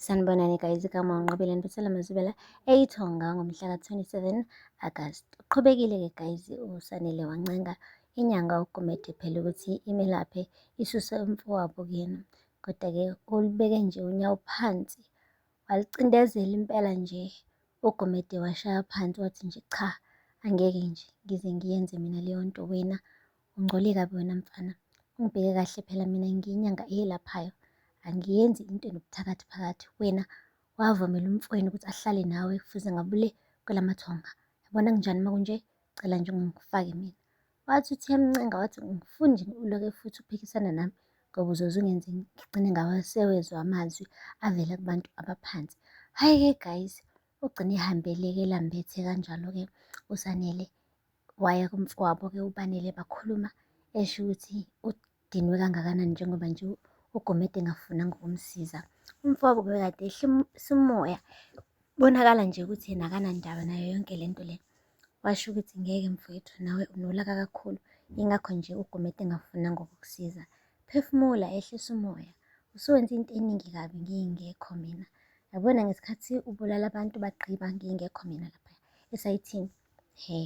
Sanibonani guys, igama unqabile Ntusela Mazibela eyiThonga ngomhla ka-27 Agasti. Uqhubekile-ke guys uSanele wancenga inyanga uGumede phela ukuthi imelaphe isuse umfowabo kuyena. Kodwa-ke ulibeke nje unyawo phansi, walicindezela impela nje uGumede washaya phansi wathi nje cha, angeke nje ngize ngiyenze mina leyo nto. Wena ungcole kabi wena mfana, ungibheke kahle phela mina ngiyinyanga eyelaphayo, angiyenzi into enobuthakathi phakathi. Wena wavumela umfowenu ukuthi ahlale nawe futhi ngabule kwelamathonga. Yabona kunjani makunje? Cela nje ungifake mina. Wathi uthi uyamncenga wathi ngifuni nje uloke futhi uphikisana nami ngoba uzoze ungenze ngigcine ngawasewezwa amazwi avela kubantu abaphansi. Hhayi-ke guys, ugcine ehambele-ke elambethe kanjalo-ke uSanele waya kumfowabo-ke uBanele bakhuluma esho ukuthi udinwe kangakanani njengoba nje uGumede engafunanga ukumsiza. Umfowabo bekade ehlisa umoya, bonakala nje ukuthi yena akanandaba nayo yonke lento le. Washo ukuthi ngeke mfowethu, nawe unolaka kakhulu, yingakho nje uGumede engafunanga ukukusiza. Phefumula, ehlisa umoya, usuwenze into eningi kabi ngingekho mina. Yabona ngesikhathi ubulala abantu bagqiba ngingekho mina lapha esayithini,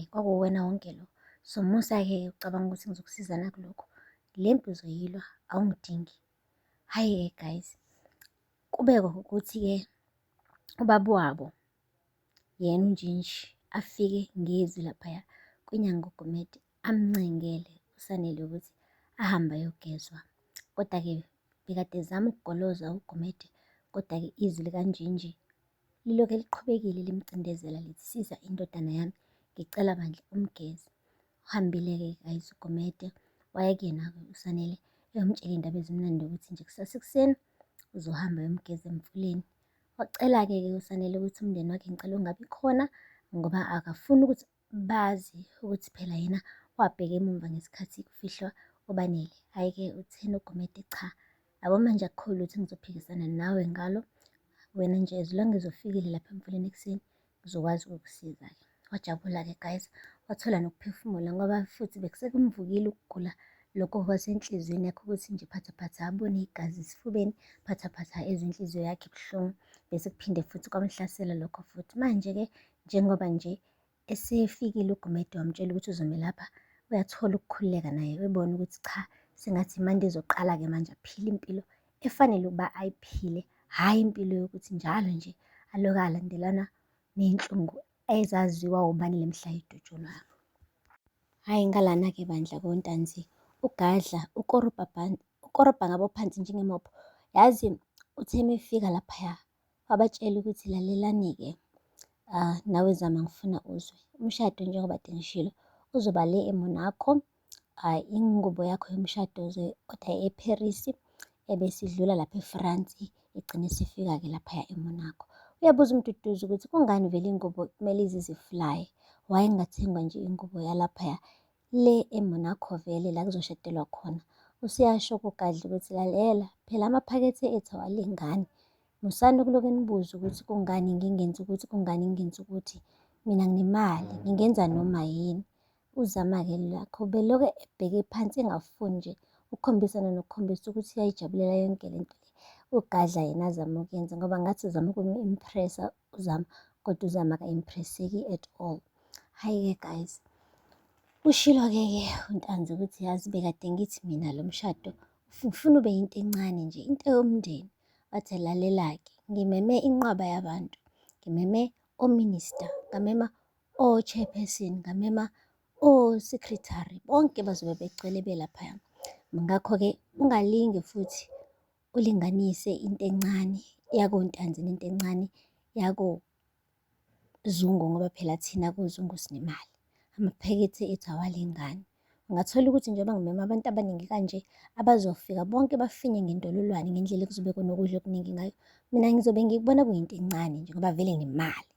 kwakuwena wonke lo. So musa-ke ucabanga ukuthi ngizokusiza nakulokho, le mpi uzoyilwa, awungidingi. Hhayi-ke guys, kubekwa ukuthi-ke ubaba wabo yena uNjinji afike ngezwi laphaya kwinyanga uGumede amncengele uSanele ukuthi ahambe ayogezwa. Kodwa-ke bekade ezama ukugoloza uGumede, kodwa-ke izwi likaNjinji lilokhu liqhubekile limcindezela lithi, siza indodana yami, ngicela bandla umgeze. Uhambile-ke guys uGumede waya kuyena-ke uSanele eyomtshela iy'ndaba ezimnandi ukuthi nje kusasa ekuseni uzohamba uyomgeza emfuleni. Wacela-ke uSanele ukuthi umndeni wakhe ngicela ungabi khona ngoba akafuni ukuthi bazi ukuthi phela yena wabheka emuva ngesikhathi kufihlwa uBanele. Hhayi-ke uthena uGumede, cha, yabo manje akukho lutho engizophikisana nawe ngalo. Wena nje as long as ufikile lapha emfuleni ekuseni ngizokwazi ukukusiza-ke. Wajabula-ke guys, wathola nokuphefumula ngoba futhi bekusekumvukile ukugula lokho kwasenhliziyweni yakhe ukuthi nje phathaphatha abone igazi esifubeni, phathaphatha ezwe inhliziyo yakhe ibuhlungu. Bese kuphinde futhi kwamhlasela lokho futhi. Manje-ke njengoba nje esefikile uGumede wamtshela ukuthi uzomelapha, uyathola ukukhululeka naye, ebona ukuthi cha, sengathi imande ezoqala-ke manje aphile impilo efanele ukuba ayiphile, hhayi impilo yokuthi njalo nje aloke alandelana ney'nhlungu ezaziwa uBanele mhla edutshulwa. Hhayi ngalana-ke bandla kontanzi, ugadla ukorobha ngabo phansi njengemopho. Yazi uthe mefika laphaya wabatshela ukuthi lalelani-ke, nawe zama ngifuna uzwe. Umshado njengoba kade ngishilo uzoba le eMonaco. Ingubo yakho yomshado uzoyi-oda eParis, ebese idlula lapha eFrance, igcine isifika-ke laphaya eMonaco. Uyabuza umduduzi ukuthi kungani vele ingubo kumele iziziflaye, wayengathengwa nje ingubo yalaphaya le eMonaco vele la kuzoshadelwa khona. Useyasho kugadla ukuthi lalela phela amaphakethe ethu awalingani, musani ukuloke nibuza ukuthi kungani ngingenzi ukuthi, kungani ngingenzi ukuthi. Mina nginemali, ngingenza noma yini. Uzama-ke lakho beloke ebheke phansi engafuni nje ukukhombisana nokukhombisa ukuthi uyayijabulela yonke le nto le ugadla yena azama ukuyenza, ngoba ngathi uzama ukum-impressa uzama, kodwa uzama ka-impress-eki at all. Hhayi-ke guys, ushilo-ke uNtanzi ukuthi yazi bekade ngithi mina lo mshado ngifuna ube yinto encane nje, into yomndeni. Wathi lalela-ke, ngimeme inqwaba yabantu, ngimeme ominista, ngamema o-chairperson, ngamema o-secretary, bonke bazobe begcwele belaphaya. Ngakho-ke ungalinge futhi ulinganise into encane yakoNtanzi nento encane yakoZungu ngoba phela thina koZungu sinemali, amaphakethe ethu awalingani. Ungathola ukuthi njengoba ngimeme abantu abaningi kanje abazofika bonke bafinye ngendololwane ngendlela ekuzobe kunokudla okuningi ngayo, mina ngizobe ngikubona kuyinto encane nje ngoba vele nginemali.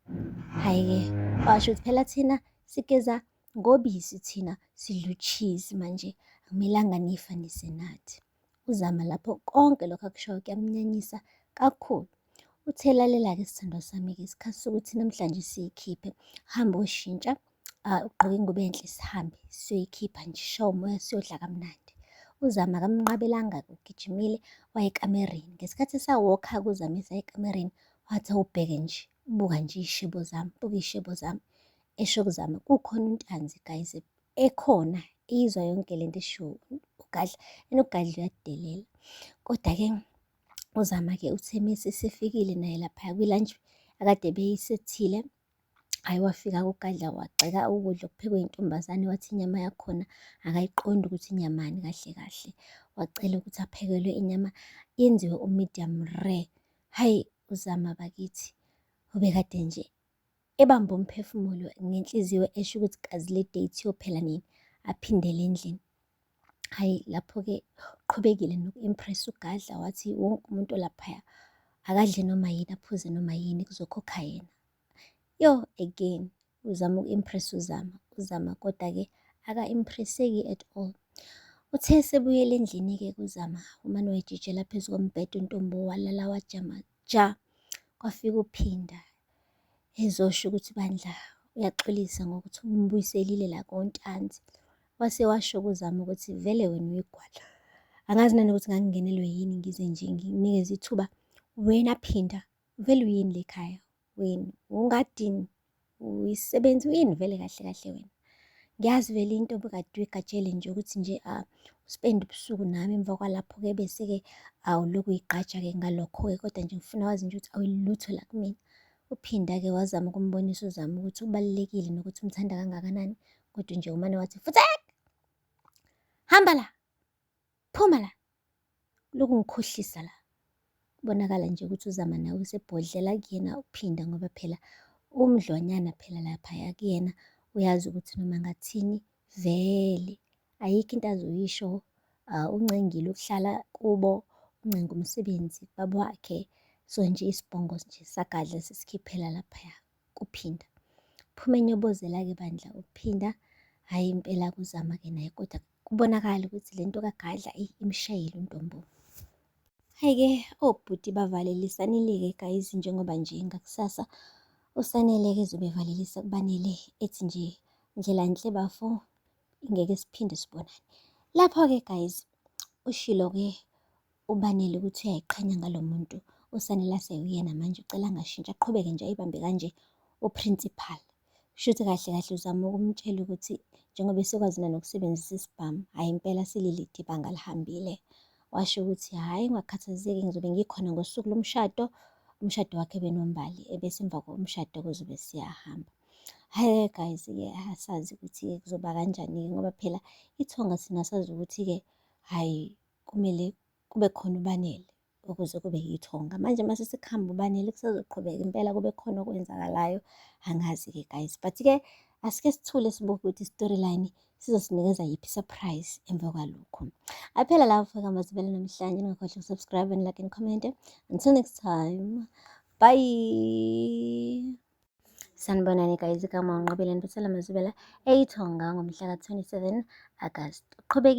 Hhayi-ke washo ukuthi phela thina sigeza ngobisi, thina sidla u-cheese, manje akumelanga niyifanise nathi. Uzama lapho konke lokho akushoyo kuyamnyanyisa kakhulu. Uthe lalela-ke sithandwa sami-ke, isikhathi sokuthi namhlanje siyikhiphe, hambe uyoshintsha, ugqoke ingubo enhle, sihambe siyoyikhipha nje, sishaye umoya, siyodla kamnandi. uZama akamnqabelanga ugijimile waya ekamereni. Ngesikhathi esawokha-ke uZama esaya ekamereni, wathi awubheke nje, buka nje iy'shebo zami, buka iy'shebo zami. Esho kuZama kukhona untanzi guys ekhona izwa yonke lento eshiwo uGadla, and uGadla uyadelela. Koda-ke uZama-ke uthe mese sefikile naye laphaya kwi-lunch akade beyisethile. Hhayi, wafika kuGadla wagxeka ukudla okuphekwe yintombazane, wathi inyama yakhona akayiqondi ukuthi inyamani kahle kahle. Wacela ukuthi aphekelwe inyama yenziwe u-medium rare. Hhayi, uZama bakithi ubekade nje ebambe umphefumulo ngenhliziyo esho ukuthi kazi le date iyophela nini, aphindele endlini. Hhayi, lapho-ke uqhubekile noku-impress uGadla, wathi wonke umuntu olaphaya akadle noma yini, aphuze noma yini kuzokhokha yena. Yo, again uzama uku-impress uZama koda-ke aka-impresseki at all. Uthe sebuyela endlini-ke kuZama umane wayijijela phezu kombhede uNtombo walala wajama ja. Kwafika uPhinda ezosho ukuthi bandla uyaxolisa ngokuthi umbuyiselile la kontanzi. Wase washo kuZama ukuthi vele wena uyigwala, angazi nanokuthi ngangingenelwe yini ngize nje nginikeze ithuba. Wena Phinda vele uyini le khaya, wena ungadini, uyisebenzi, uyini vele kahle kahle wena. Ngiyazi vele into bekade uyigatshele nje ukuthi nje uspende ubusuku nami, emva kwalapho-ke bese-ke awulokhu uyigqaja-ke ngalokho-ke, kodwa nje ngifuna wazi nje ukuthi awuyilutho la kumina. UPhinda-ke wazama ukumbonisa uZama ukuthi ubalulekile nokuthi umthanda kangakanani, kodwa nje umane wathi futheka, hamba la, phuma la, lokhu ngikhohlisa la. Kubonakala nje ukuthi uZama nawe usebhodlela kuyena uPhinda, ngoba phela umdlwanyana phela laphaya kuyena uyazi ukuthi noma ngathini vele ayikho into azoyisho. Uncengile ukuhlala kubo, uncenga umsebenzi baba wakhe, so nje isibhongo nje saGadla sesikhiphela laphaya kuPhinda. Phuma enyobozela-ke bandla uPhinda. Hhayi impela kuZama-ke naye kodwa kubonakala ukuthi lento kaGadla imshayile uNtombo. Hhayi-ke obhuti bavalelisanile-ke guys, njengoba nje ngakusasa uSanele-ke ezobe evalelisa kuBanele ethi nje ndlela nhle bafo, ingeke siphinde sibonane. Lapho-ke guys ushilo-ke uBanele ukuthi uyayiqhenya ngalo muntu uSanele aseyuyena manje, ucela angashintsha aqhubeke nje ayibambe kanje uprincipal. Shuthi kahle kahle uzama ukumtshela ukuthi njengoba esekwazi nokusebenzisa isibhamu, hhayi impela sililide ibanga lihambile. Washo ukuthi hhayi ungakhathazeki, ngizobe ngikhona ngosuku lomshado, umshado wakhe benombali, ebese emva komshado kuzobe siyahamba. Hhayi guys-ke asazi ukuthi-ke kuzoba kanjani-ke ngoba phela ithonga thina sazi ukuthi-ke hhayi kumele kube khona uBanele ukuze kube yithonga. Manje mase sekuhamba uBanele kusazoqhubeka impela kube khona okwenzakalayo, angazi-ke guys, but-ke asike sithule sibuke ukuthi i-storyline sizosinikeza yiphi surprise emva kwalokho. Aphela lapho fika amazibela namhlanje, ningakhohlwa ukusubscribe and like and comment. Until next time, bye. Sanibonani guys, igama unqabile Mpethela Mazibela, eYithonga ngomhla ka 27 August. Uqhubekile.